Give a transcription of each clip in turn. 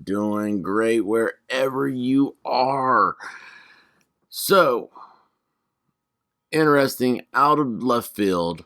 doing great wherever you are. So, interesting, out of left field,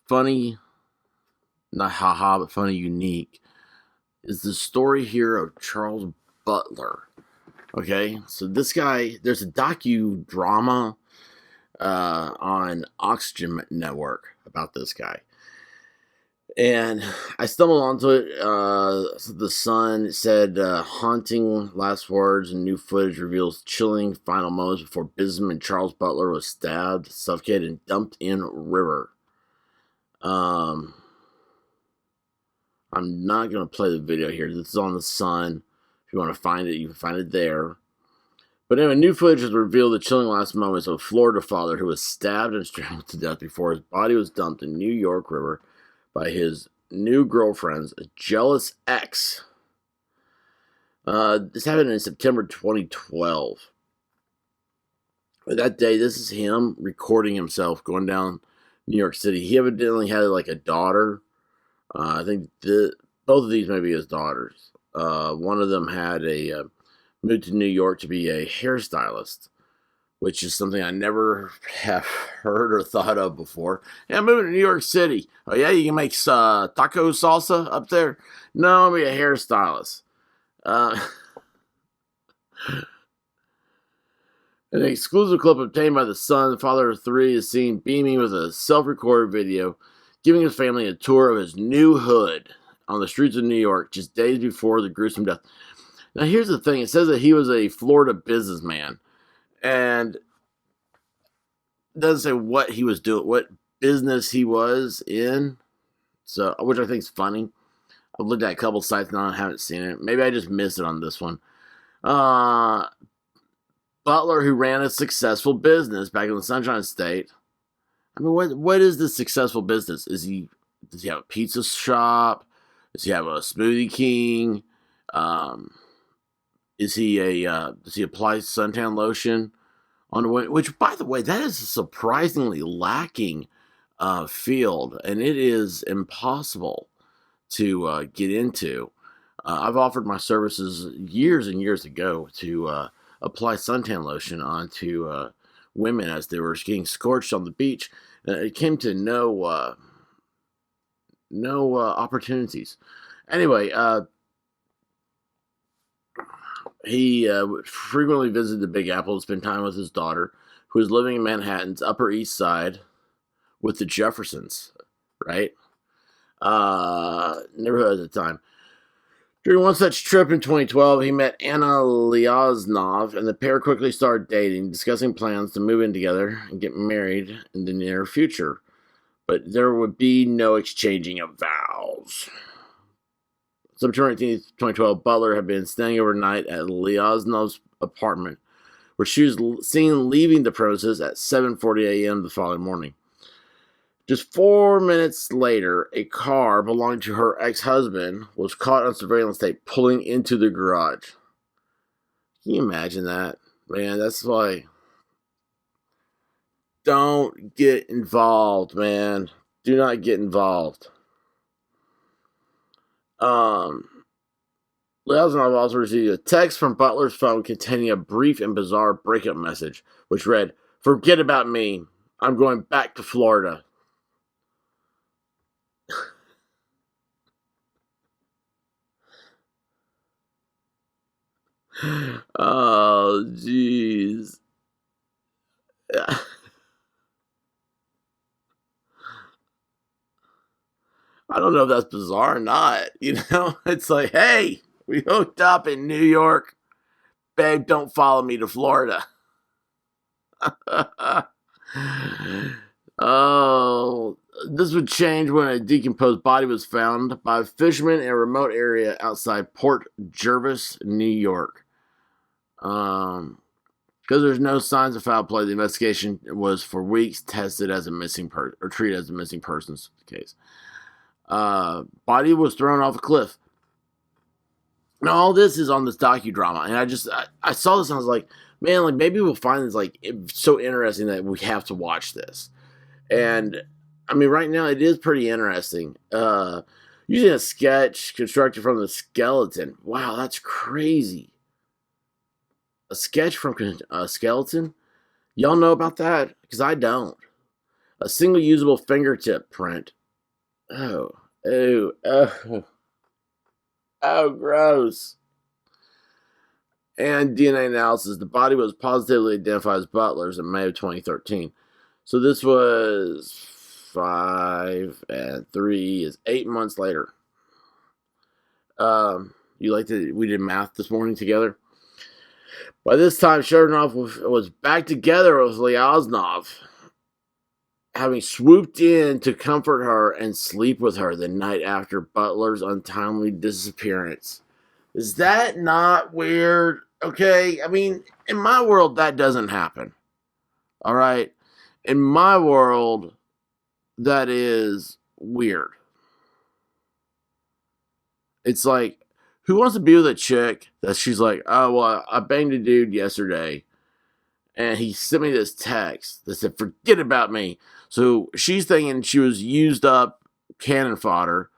funny, not haha, but funny, unique, is the story here of Charles Butler. Okay, so this guy, there's a docudrama on Oxygen Network about this guy. And I stumbled onto it. The Sun said, haunting last words and new footage reveals chilling final moments before businessman Charles Butler was stabbed, suffocated, and dumped in river. I'm not going to play the video here. This is on the Sun. If you want to find it, you can find it there. But anyway, new footage has revealed the chilling last moments of a Florida father who was stabbed and strangled to death before his body was dumped in New York River by his new girlfriend's jealous ex. This happened in September 2012. That day, this is him recording himself going down New York City. He evidently had like a daughter. I think both of these may be his daughters. One of them had moved to New York to be a hairstylist, which is something I never have heard or thought of before. Yeah, I'm moving to New York City. Oh, yeah, you can make taco salsa up there? No, I'm be a hairstylist. An exclusive clip obtained by The Sun, the father of three is seen beaming with a self-recorded video, giving his family a tour of his new hood on the streets of New York just days before the gruesome death. Now, here's the thing. It says that he was a Florida businessman. And it doesn't say what he was doing, what business he was in, so which I think is funny. I've looked at a couple sites now and haven't seen it. Maybe I just missed it on this one. Butler, who ran a successful business back in the Sunshine State. I mean, what is this successful business? Does he have a pizza shop? Does he have a Smoothie King? Does he apply suntan lotion on the way? Which, by the way, that is a surprisingly lacking field, and it is impossible to get into. I've offered my services years and years ago to apply suntan lotion onto women as they were getting scorched on the beach. It came to no opportunities. Anyway, he frequently visited the Big Apple to spend time with his daughter, who was living in Manhattan's Upper East Side with the Jeffersons, right? Neighborhood at the time. During one such trip in 2012, he met Anna Lyaznov, and the pair quickly started dating, discussing plans to move in together and get married in the near future. But there would be no exchanging of vows. September 18th, 2012, Butler had been staying overnight at Lyaznov's apartment, where she was seen leaving the premises at 7:40 a.m. the following morning. Just 4 minutes later, a car belonging to her ex-husband was caught on surveillance tape pulling into the garage. Can you imagine that? Man, that's why. Don't get involved, man. Do not get involved. Lyazanov also received a text from Butler's phone containing a brief and bizarre breakup message, which read, "Forget about me. I'm going back to Florida." Oh, jeez. I don't know if that's bizarre or not. It's like, hey, we hooked up in New York. Babe, don't follow me to Florida. Oh, this would change when a decomposed body was found by fishermen in a remote area outside Port Jervis, New York. Because there's no signs of foul play, the investigation was for weeks tested as a missing person or treated as a missing persons case. Body was thrown off a cliff. Now all this is on this docudrama, and I saw this and I was like, man, like maybe we'll find this like so interesting that we have to watch this. And I mean, right now it is pretty interesting. Using a sketch constructed from the skeleton. Wow, that's crazy. A sketch from a skeleton? Y'all know about that? Because I don't. A single usable fingertip print. Oh, oh, gross. And DNA analysis. The body was positively identified as Butler's in May of 2013. So this was 5 and 3 is 8 months later. You like that we did math this morning together? By this time, Sherdinov was back together with Lyaznov, having swooped in to comfort her and sleep with her the night after Butler's untimely disappearance. Is that not weird? Okay, I mean, in my world, that doesn't happen. All right? In my world, that is weird. It's like, who wants to be with a chick that she's like, oh, well, I banged a dude yesterday, and he sent me this text that said, forget about me. So she's thinking she was used up cannon fodder,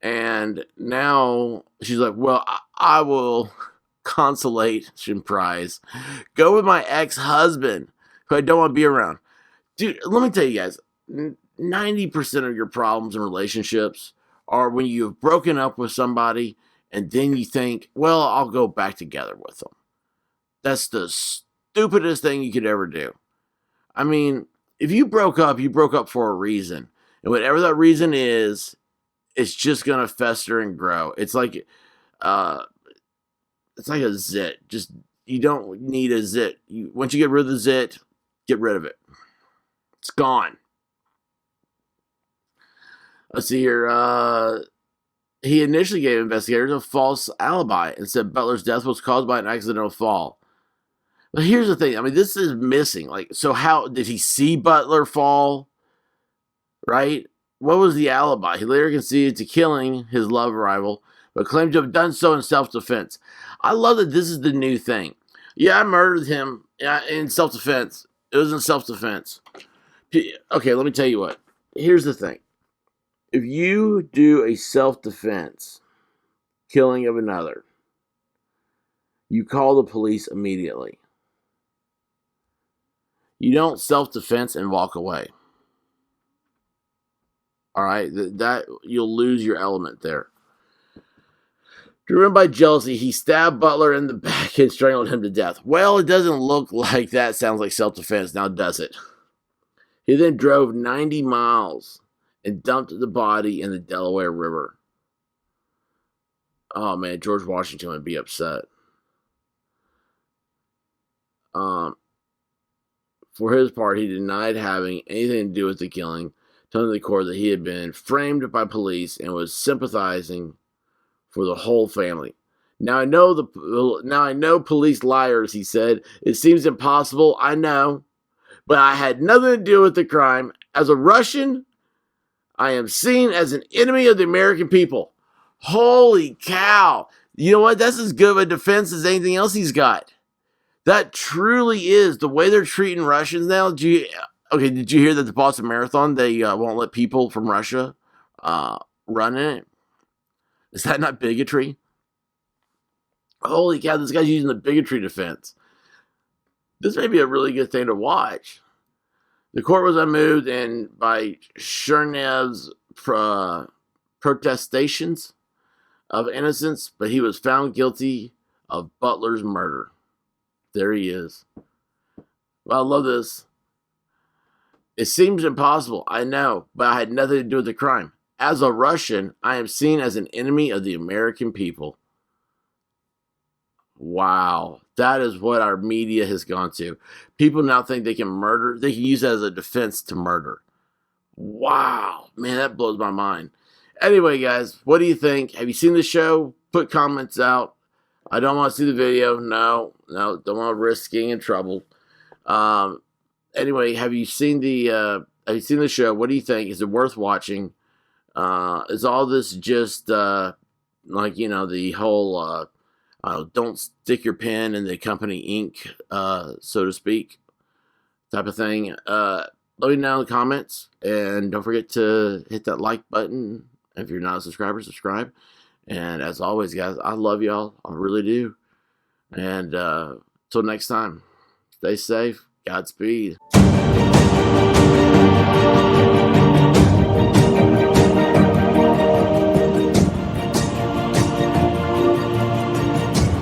and now she's like, well, I will consolation prize go with my ex-husband, who I don't want to be around. Dude, let me tell you guys, 90% of your problems in relationships are when you've broken up with somebody and then you think, well, I'll go back together with them. That's the stupidest thing you could ever do. I mean, if you broke up for a reason. And whatever that reason is, it's just going to fester and grow. It's like a zit. Just, you don't need a zit. Once you get rid of the zit, get rid of it. It's gone. Let's see here. He initially gave investigators a false alibi and said Butler's death was caused by an accidental fall. But here's the thing. I mean, this is missing. Like, so how did he see Butler fall? Right? What was the alibi? He later conceded to killing his love rival, but claimed to have done so in self-defense. I love that this is the new thing. Yeah, I murdered him in self-defense. It was in self-defense. Okay, let me tell you what. Here's the thing. If you do a self-defense killing of another, you call the police immediately. You don't self-defense and walk away. All right? That you'll lose your element there. Driven by jealousy, he stabbed Butler in the back and strangled him to death. Well, it doesn't look like that sounds like self-defense, now does it? He then drove 90 miles and dumped the body in the Delaware River. Oh, man, George Washington would be upset. For his part, he denied having anything to do with the killing, telling the court that he had been framed by police and was sympathizing for the whole family. Now I know police liars, he said. It seems impossible, I know, but I had nothing to do with the crime. As a Russian, I am seen as an enemy of the American people. Holy cow. You know what? That's as good of a defense as anything else he's got. That truly is the way they're treating Russians now. Did you hear that the Boston Marathon, they won't let people from Russia run in it? Is that not bigotry? Holy cow, this guy's using the bigotry defense. This may be a really good thing to watch. The court was unmoved and by Chernev's protestations of innocence, but he was found guilty of Butler's murder. There he is. Well, I love this. It seems impossible, I know, but I had nothing to do with the crime. As a Russian, I am seen as an enemy of the American people. Wow. That is what our media has gone to. People now think they can murder. They can use that as a defense to murder. Wow. Man, that blows my mind. Anyway, guys, what do you think? Have you seen the show? Put comments out. I don't want to see the video. No, don't want to risk getting in trouble. Anyway, have you seen the show? What do you think? Is it worth watching? Is all this just the whole don't stick your pen in the company ink, so to speak, type of thing? Let me know in the comments, and don't forget to hit that like button, If you're not a subscriber, subscribe. And as always, guys, I love y'all. I really do. And till next time, stay safe. Godspeed.